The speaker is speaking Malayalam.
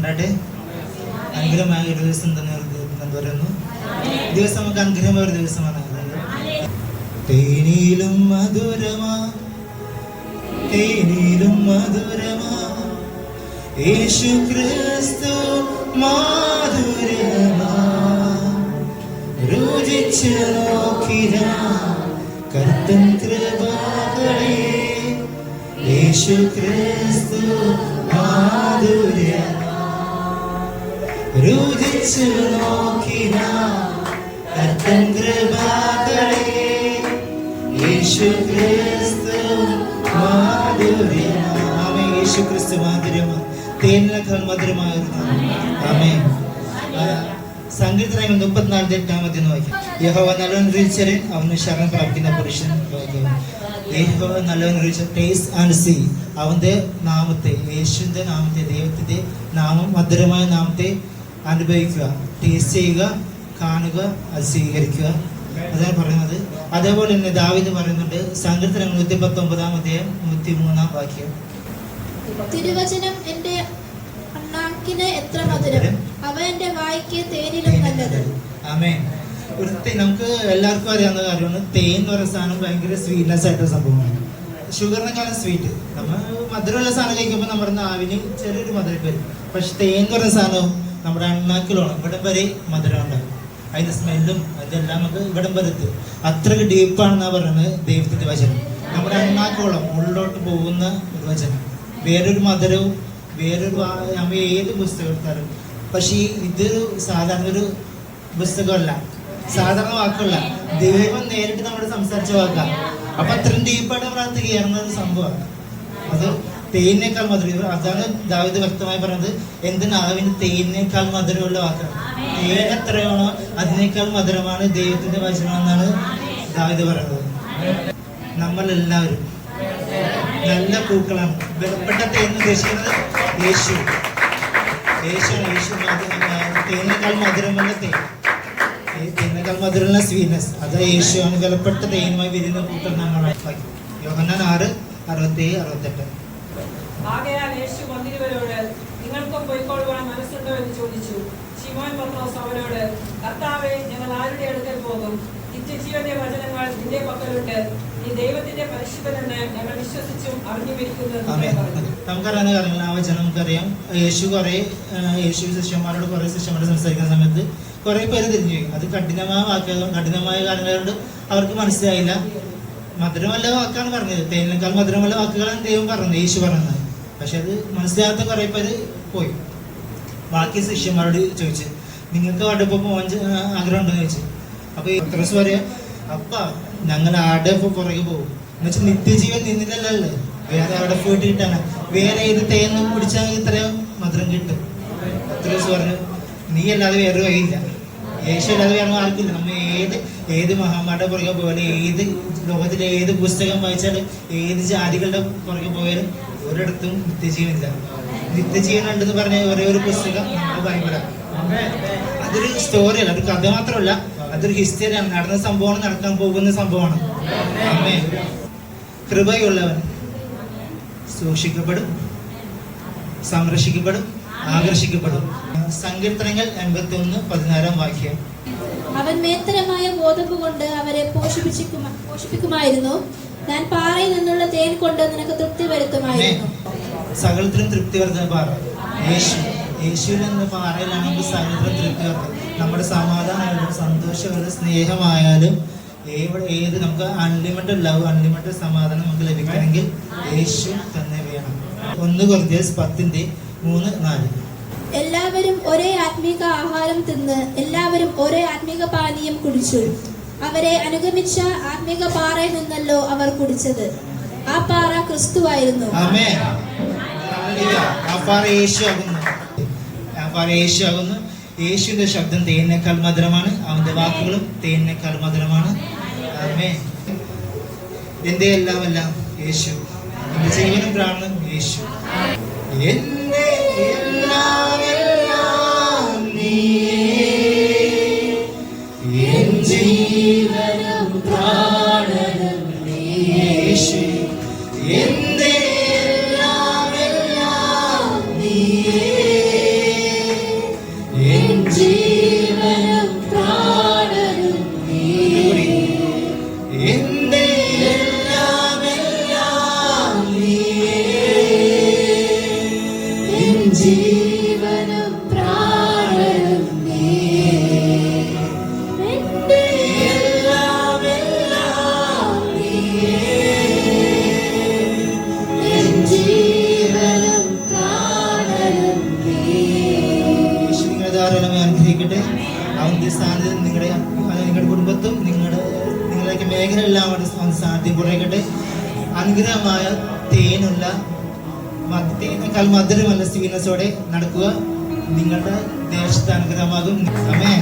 ഉണ്ടാട്ടെ. അനുഗ്രഹമായ ഒരു ദിവസം തന്നെ പറയുന്നു. ദിവസം നമുക്ക് അനുഗ്രഹമായ ഒരു ദിവസമാണ്. തേനിലും മധുരമാ, തേനിലും മധുരമാ യേശു ക്രിസ്തു മാധുരമാ. രുചിച്ചു നോക്കിയ കർത്തൻ കൃപകളെ യേശു ക്രിസ്തു മാധുരമാ. രുചിച്ചു നോക്കിയ കർത്തൻ കൃപകളെ യേശു ക്രിസ്തു മാധുര്യമാ. ആമേൻ. യേശു ക്രിസ്തു മാധുര്യമാ, തേനിനേക്കാൾ മധുരമായിരുന്നു. ആമേൻ. സങ്കീർത്തനങ്ങൾ 34:8 വാക്യം. യഹോവ നല്ലവൻ രുചിച്ചവൻ, അവന് ശരണം പ്രാപിക്കുന്ന പുരുഷൻ. യഹോവ നല്ലവൻ രുചിച്ച ടേസ്റ്റ് ആൻഡ് സീ. അവന്റെ നാമത്തെ, യേശുവിന്റെ നാമത്തെ, ദൈവത്തിന്റെ നാമം, മധുരമായ നാമത്തെ അനുഭവിക്കുക, ടേസ്റ്റ് ചെയ്യുക, കാണുക, അത് സ്വീകരിക്കുക. അതാണ് പറയുന്നത്. അതേപോലെ തന്നെ ദാവീദ് പറയുന്നുണ്ട് സങ്കീർത്തനം 119 വാക്യം. തിരുവചനം എന്റെ അണ്ണാക്കിന് എത്ര മധുരം, അവ എന്റെ വായ്ക്ക് തേനിലും നല്ലത്. ആമേൻ. നമുക്ക് എല്ലാവർക്കും അറിയാവുന്ന കാര്യമാണ്, തേൻ എന്ന് പറയുന്ന സാധനം ഭയങ്കര സ്വീറ്റ്നെസ് ആയിട്ടുള്ള സംഭവമാണ്. ഷുഗറിനെക്കാളും സ്വീറ്റ്. നമ്മൾ മധുരമുള്ള സാധനം കഴിക്കുമ്പോൾ നമ്മുടെ നാവിന് ചെറിയൊരു മധുരം വരും. പക്ഷെ തേൻ എന്ന് പറയുന്ന സാധനവും നമ്മുടെ അണ്ണാക്കിലാണ് ഇവിടം വരെ മധുരം ഉണ്ടാകും. അതിന്റെ സ്മെല്ലും അതെല്ലാം നമുക്ക് ഇവിടം വരെ എത്തും. അത്രയ്ക്ക് ഡീപ്പാണെന്നാണ് പറയുന്നത് ദൈവത്തിന്റെ വചനം. നമ്മുടെ അണ്ണാക്കോളം ഉള്ളിലോട്ട് പോകുന്ന ഒരു വചനം. വേറൊരു മധുരവും വേറൊരു നമ്മൾ ഏത് പുസ്തകം എടുത്താലും. പക്ഷേ ഇതൊരു സാധാരണ ഒരു പുസ്തകമല്ല, സാധാരണ വാക്കല്ല. ദൈവം നേരിട്ട് നമ്മുടെ സംസാരിച്ച വാക്കാം. അപ്പൊ അത്രയും ഡീപ്പായിട്ട് നമ്മൾ അത് കയറുന്ന ഒരു സംഭവമാണ്. അത് തേനിനേക്കാൾ മധുരം. അതാണ് ദാവീദ് വ്യക്തമായി പറഞ്ഞത്, എന്റെ നാവിന് തേനിനേക്കാൾ മധുരമുള്ള വാക്കാണ്. തേൻ എത്രയാണോ അതിനേക്കാൾ മധുരമാണ് ദൈവത്തിന്റെ വചനം എന്നാണ് ദാവീദ് പറയുന്നത്. നമ്മളെല്ലാവരും നല്ല പൂക്കളാണ്. വിലപ്പെട്ട തേൻ ഉദ്ദേശിക്കുന്നത് യേശു. തേനിനേക്കാൾ മധുരമുള്ള തേൻ, തേനിനേക്കാൾ മധുരമുള്ള സ്വീറ്റ്നസ്, അത് യേശുവാണ്. വിലപ്പെട്ട തേനുമായി വരുന്ന പൂക്കൾ നമ്മൾ. യോഹന്നാൻ 6:67-68. ആകയാൽ യേശു വന്നിരുവരോട് നിങ്ങൾക്കും പോയിക്കൊള്ളുവാൻ മനസ്സുണ്ടോ എന്ന് ചോദിച്ചു. ശിമോൻ പത്രോസ് അവനോട്, കർത്താവേ, ഞങ്ങൾ ആരുടെ അടുക്കൽ പോകും? നിത്യജീവന്റെ വചനങ്ങൾ നിന്റെ പക്കലുണ്ട്, നീ ദൈവത്തിന്റെ പരിശുദ്ധനെന്ന് ഞങ്ങൾ വിശ്വസിച്ചും അറിഞ്ഞുമിരിക്കുന്നു. നമുക്കറിയാവുന്ന കാര്യങ്ങൾ ആ വചനം നമുക്കറിയാം. യേശു ശിഷ്യന്മാരോട് കുറെ ശിഷ്യന്മാരോട് സംസാരിക്കുന്ന സമയത്ത് കുറെ പേര് തിരിഞ്ഞു പോയി. അത് കഠിനമായ കാര്യങ്ങളുണ്ട്, അവർക്ക് മനസ്സിലായില്ല. മധുരമല്ല വാക്കാണ് പറഞ്ഞത്, തേനിനേക്കാൾ മധുരമല്ല വാക്കുകളാണ് ദൈവം പറഞ്ഞത്, യേശു പറഞ്ഞത്. പക്ഷെ അത് മനസ്സിലാകാത്ത കുറെ പേര് പോയി. ബാക്കി ശിഷ്യന്മാരോട് ചോദിച്ചു, നിങ്ങൾക്ക് അവിടെ ഇപ്പൊ പോകാൻ ആഗ്രഹം ഉണ്ടെന്ന് ചോദിച്ചു. അപ്പൊ പത്രോസ് പറയാ, അപ്പ ഞങ്ങൾ ആടെ ഇപ്പൊ പുറകെ പോകും. എന്നുവെച്ചാൽ നിത്യജീവൻ നിന്നില്ലല്ലേ, വേറെ അവിടെ പോയിട്ട് കിട്ടാണ്. വേറെ ഏത് തേനും കുടിച്ചാൽ ഇത്രയും മധുരം കിട്ടും. പത്രോസ് പറഞ്ഞു, നീ അല്ലാതെ വേറെ വഴിയില്ല, യേശു അല്ലാതെ വേറെ ആർക്കില്ല. നമ്മൾ ഏത് മഹാന്മാരുടെ പുറകെ പോയാലും, ഏത് ലോകത്തിലെ ഏത് പുസ്തകം വായിച്ചാലും, ഏത് ജാതികളുടെ പുറകെ പോയാലും ഒരിടത്തും നിത്യജീവനില്ല. നിത്യജീവൻ ഉണ്ടെന്ന് പറഞ്ഞ ഒരേ ഒരു പുസ്തകം നമ്മുടെ ബൈബിളാണ്. അതൊരു സ്റ്റോറിയല്ല, ഒരു കഥ മാത്രമല്ല, അതൊരു ഹിസ്റ്ററിയാണ്. നടന്ന സംഭവമാണ്, നടക്കാൻ പോകുന്ന സംഭവമാണ്. ആമേൻ. കൃപയുള്ളവൻ സൂക്ഷിക്കപ്പെടും, സംരക്ഷിക്കപ്പെടും, ആകർഷിക്കപ്പെടും. സങ്കീർത്തനങ്ങൾ 81:16 വാക്യം. അവൻ മേത്തരമായ ഗോതമ്പ് കൊണ്ട് അവരെ പോഷിപ്പിക്കുമായിരുന്നു. ഞാൻ പാറയിൽ നിന്നുള്ള തേൻ കൊണ്ട് നിനക്ക് തൃപ്തി വരുത്തുമായിരുന്നു. സകലത്തിലും തൃപ്തി വരുത്തുന്ന പാറ യേശുവിൽ നിന്ന് പാറയിലാണ് നമുക്ക് സകലത്തിലും തൃപ്തി വരുന്നത്. നമ്മുടെ സമാധാനമായാലും സന്തോഷമായാലും സ്നേഹമായാലും ഏത് നമുക്ക് അൺലിമിറ്റഡ് ലവ്, അൺലിമിറ്റഡ് സമാധാനം നമുക്ക് ലഭിക്കണമെങ്കിൽ യേശു തന്നെ വേണം. 1 കൊരിന്ത്യർ 10:3-4. എല്ലാവരും ഒരേ ആത്മീക ആഹാരം തിന്ന് എല്ലാവരും ഒരേ ആത്മീക പാനീയം കുടിച്ചു. അവരെ അനുഗമിച്ച ആത്മീക പാറയിൽ നിന്നല്ലോ അവർ കുടിച്ചത്. ആ പാറ ക്രിസ്തുവായിരുന്നു. യേശുവിന്റെ ശബ്ദം തേനിനേക്കാൾ മധുരമാണ്, അവന്റെ വാക്കുകളും തേനിനേക്കാൾ മധുരമാണ്. എന്റെ എല്ലാം യേശു, എന്റെ ജീവനും പ്രാണനും യേശു. എന്റെ എല്ലാം ജീവനും പ്രാണനും യേശു. എന്റെ എല്ലാം നീയേ. മേഖലയെല്ലാം അവിടെ സാധ്യം കുറേക്കട്ടെ. അനുഗ്രഹമായ തേനുള്ള തേനേക്കാൾ മധുരമല്ല സ്വീനസോടെ നടക്കുക. നിങ്ങളുടെ ദേശത്ത് അനുഗ്രഹമാകും. ആമേൻ.